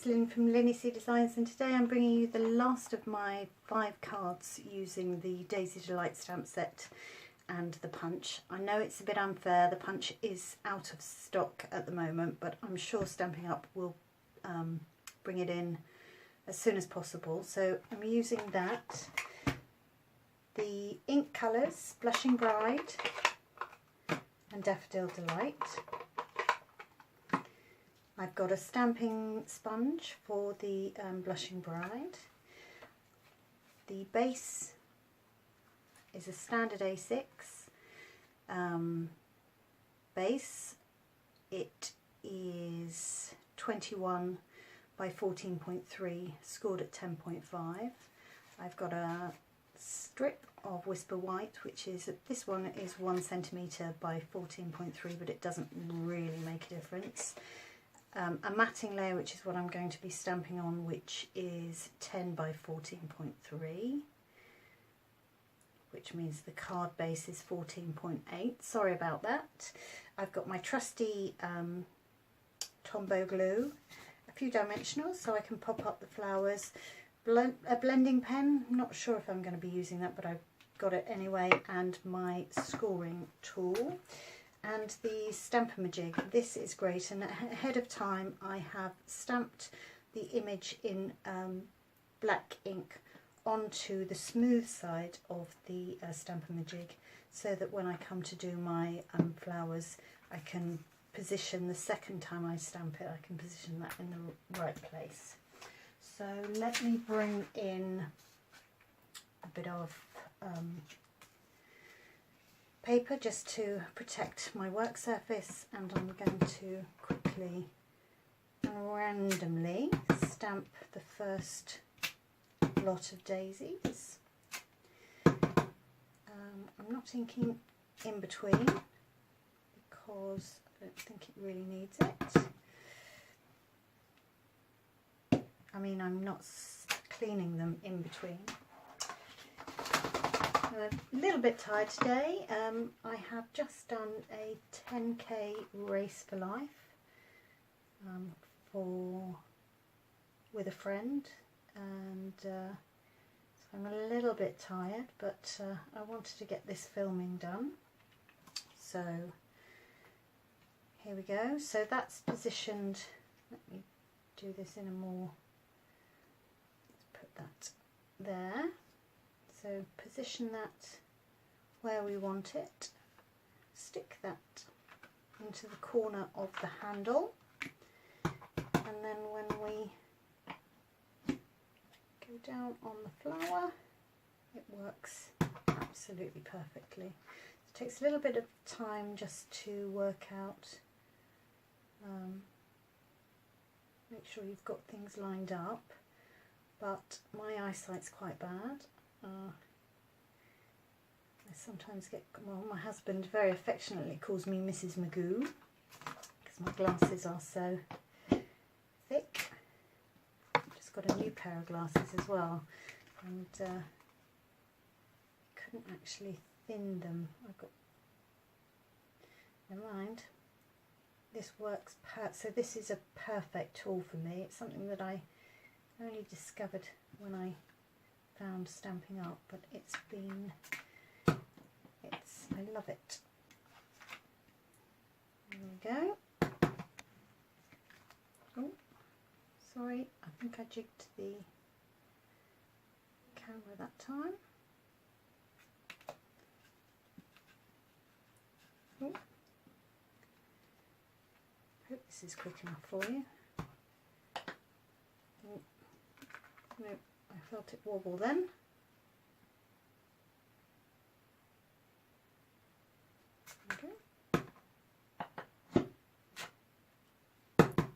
it's Lynn from Lynn Designs, and today I'm bringing you the last of my 5 cards using the Daisy Delight stamp set and the punch. I know it's a bit unfair, the punch is out of stock at the moment, but I'm sure Stampin' Up will bring it in as soon as possible. So I'm using that, the ink colours, Blushing Bride and Daffodil Delight. I've got a stamping sponge for the Blushing Bride. The base is a standard A6 base. It is 21 by 14.3, scored at 10.5. I've got a strip of Whisper White, which is, this one is 1 centimetre by 14.3, but it doesn't really make a difference. A matting layer, which is what I'm going to be stamping on, which is 10 by 14.3, which means the card base is 14.8. Sorry about that. I've got my trusty Tombow glue, a few dimensionals so I can pop up the flowers, a blending pen, not sure if I'm going to be using that, but I've got it anyway, and my scoring tool. And the Stamp-A-Majig. This is great, and ahead of time I have stamped the image in black ink onto the smooth side of the Stamp-A-Majig, so that when I come to do my flowers, I can position, the second time I stamp it, I can position that in the right place. So let me bring in a bit of paper just to protect my work surface, and I'm going to quickly and randomly stamp the first lot of daisies. I'm not inking in between because I don't think it really needs it. I mean, I'm not cleaning them in between. A little bit tired today. I have just done a 10k race for life with a friend, and so I'm a little bit tired, but I wanted to get this filming done. So here we go. So that's positioned. Let me do this in a more. Let's put that there. So position that where we want it, stick that into the corner of the handle, and then when we go down on the flower, it works absolutely perfectly. It takes a little bit of time just to work out, make sure you've got things lined up, but my eyesight's quite bad. I sometimes get, well, my husband very affectionately calls me Mrs. Magoo because my glasses are so thick. I've just got a new pair of glasses as well, and couldn't actually thin them. I've got, never mind. This works so this is a perfect tool for me. It's something that I only discovered when I found Stampin' Up, but I love it. There we go. Oh, sorry, I think I jigged the camera that time. Oh. Hope this is quick enough for you. Oh. No, I felt it wobble then. Okay.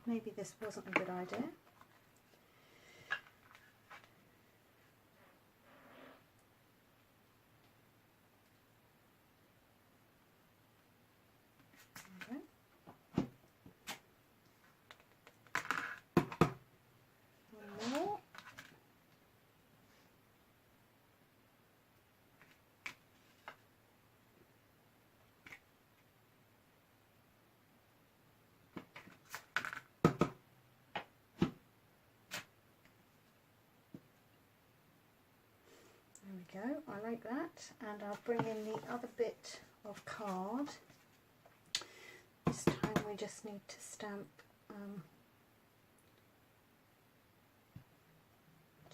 Maybe this wasn't a good idea. Okay. One more. we go, I like that. And I'll bring in the other bit of card. This time we just need to stamp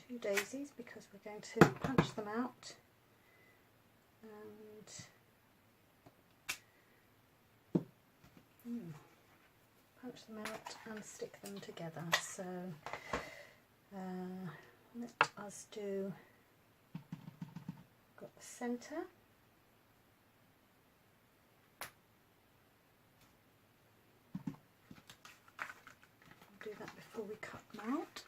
2 daisies because we're going to punch them out and punch them out and stick them together. So let us do, got the centre. Do that before we cut them out.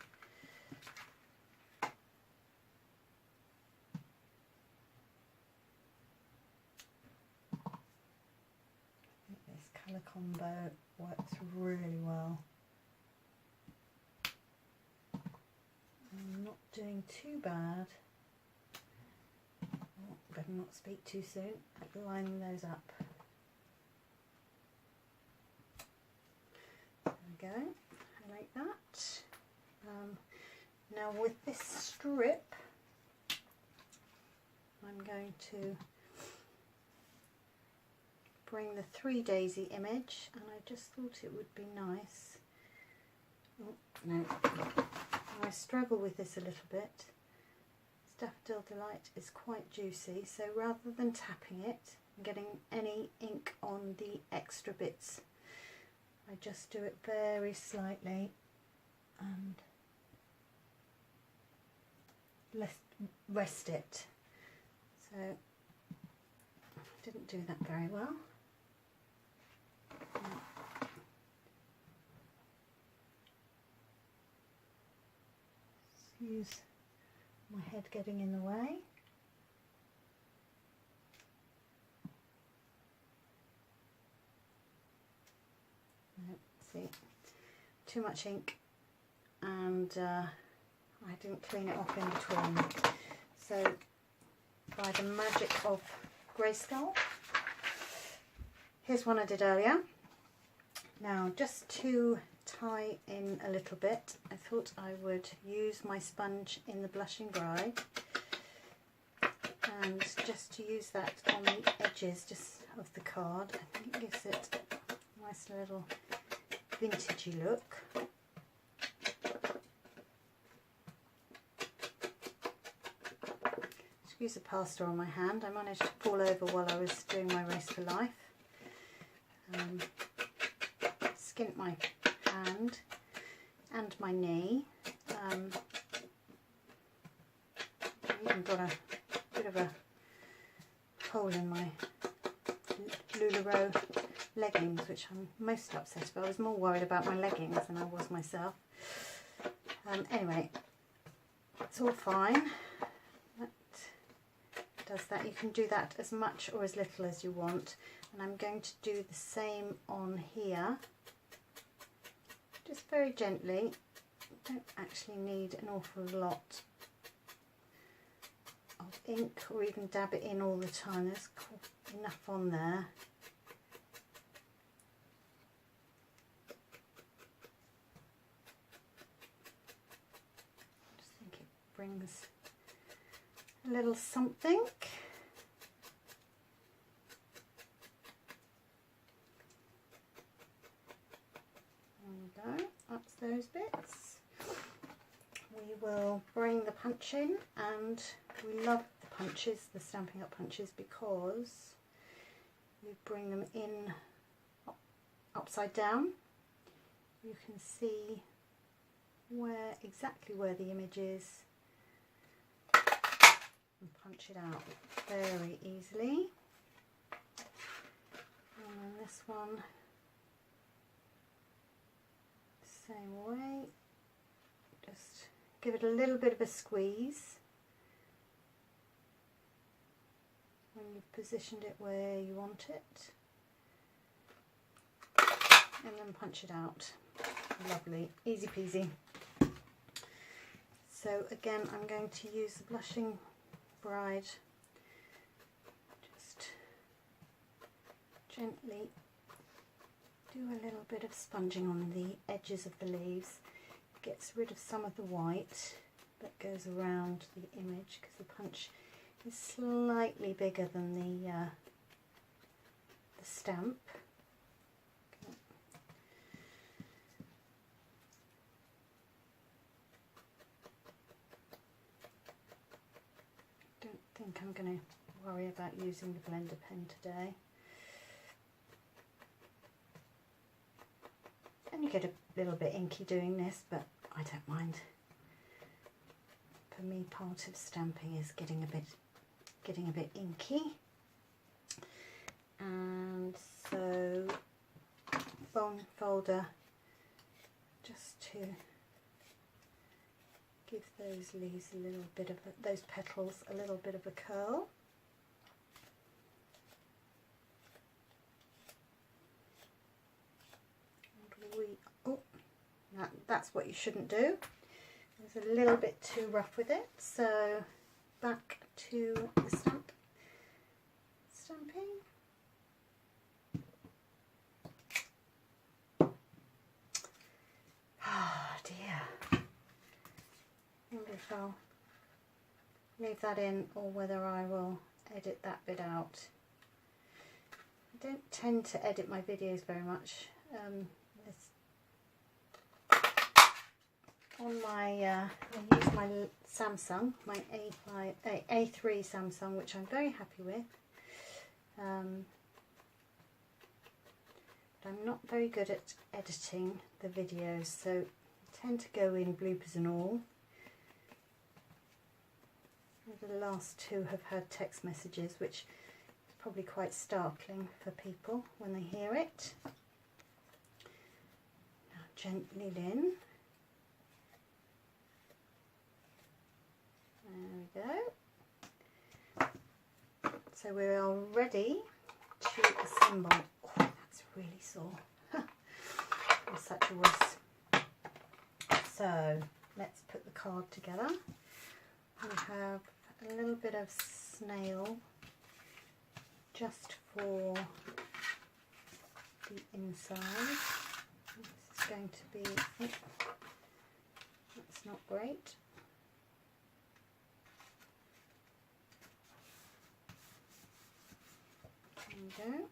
I think this colour combo works really well. I'm not doing too bad. Oh, better not speak too soon at lining those up. There we go. Like that. Now with this strip I'm going to bring the 3 daisy image, and I just thought it would be nice. Oh, no, I struggle with this a little bit. Daffodil Delight is quite juicy, so rather than tapping it and getting any ink on the extra bits, I just do it very slightly and rest it. So I didn't do that very well. Excuse my head getting in the way. See, too much ink, and I didn't clean it off in between. So by the magic of Grayskull, here's one I did earlier. Now just to tie in a little bit, I thought I would use my sponge in the Blushing Bride and just to use that on the edges just of the card. I think it gives it a nice little vintagey look. Excuse the pasta on my hand. I managed to fall over while I was doing my Race for Life. Skint my hand and my knee. I even got a bit of a hole in my LuLaRoe leggings, which I'm most upset about. I was more worried about my leggings than I was myself. Anyway, it's all fine. That does that. You can do that as much or as little as you want, and I'm going to do the same on here, just very gently. Don't actually need an awful lot of ink or even dab it in all the time. There's enough on there. Brings a little something. There we go, that's those bits. We will bring the punch in, and we love the punches, the Stampin' Up punches, because we bring them in upside down. You can see exactly where the image is, and punch it out very easily. And then this one, same way, just give it a little bit of a squeeze when you've positioned it where you want it, and then punch it out. Lovely, easy peasy. So again, I'm going to use the Blushing Bride, just gently do a little bit of sponging on the edges of the leaves. It gets rid of some of the white that goes around the image, because the punch is slightly bigger than the stamp. Okay. Don't think I'm going to worry about using the blender pen today. And you get a little bit inky doing this, but I don't mind. For me, part of stamping is getting a bit inky. And so bone folder, just to give those leaves a little bit of those petals a little bit of a curl. That's what you shouldn't do. It's a little bit too rough with it, so back to the stamping. Oh dear. I wonder if I'll leave that in or whether I will edit that bit out. I don't tend to edit my videos very much. On my, I use my Samsung, my A3 Samsung, which I'm very happy with. But I'm not very good at editing the videos, so I tend to go in bloopers and all. The last two have had text messages, which is probably quite startling for people when they hear it. Now gently, Lynn. There we go. So we're all ready to assemble. Oh, that's really sore. I'm such a wuss. So let's put the card together. We have a little bit of snail just for the inside. This is going to be, oh, that's not great. There we go.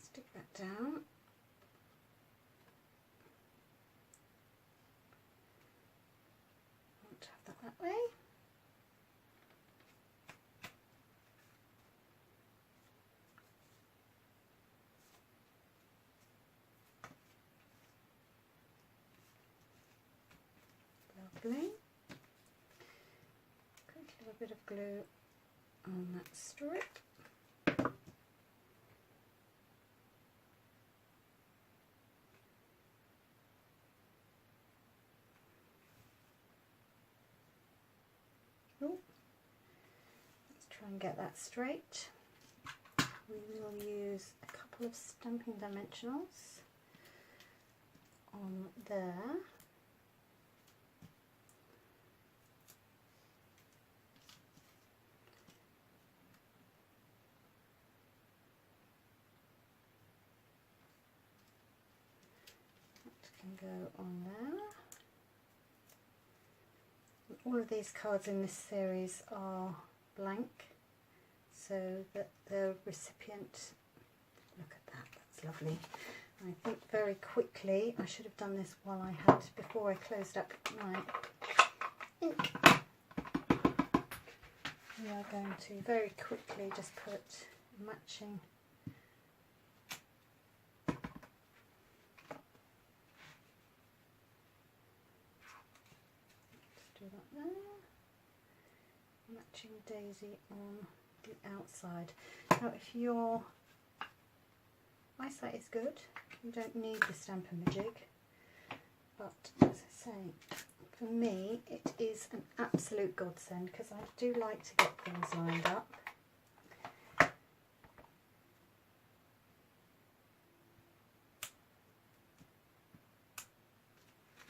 Stick that down. I want to have that way. Lovely. Quick little bit of glue on that strip. Oh, let's try and get that straight. We will use a couple of stamping dimensionals on there. Can go on there. All of these cards in this series are blank, so that the recipient, look at that, that's lovely. I think very quickly, I should have done this while I had, before I closed up my ink. We are going to very quickly just put matching do that there. Matching daisy on the outside. Now if your eyesight is good, you don't need the Stamp-O-Majig, but as I say, for me it is an absolute godsend because I do like to get things lined up.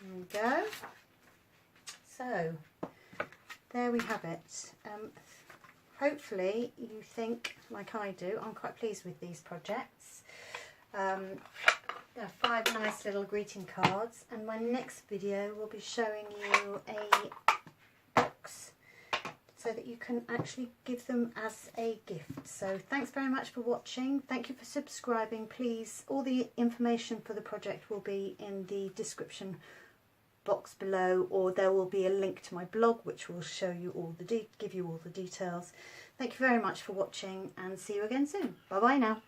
There we go. So there we have it. Hopefully you think like I do. I'm quite pleased with these projects. There are 5 nice little greeting cards, and my next video will be showing you a box so that you can actually give them as a gift. So thanks very much for watching. Thank you for subscribing. Please, all the information for the project will be in the description box below, or there will be a link to my blog which will show you all the give you all the details. Thank you very much for watching, and see you again soon. Bye bye now.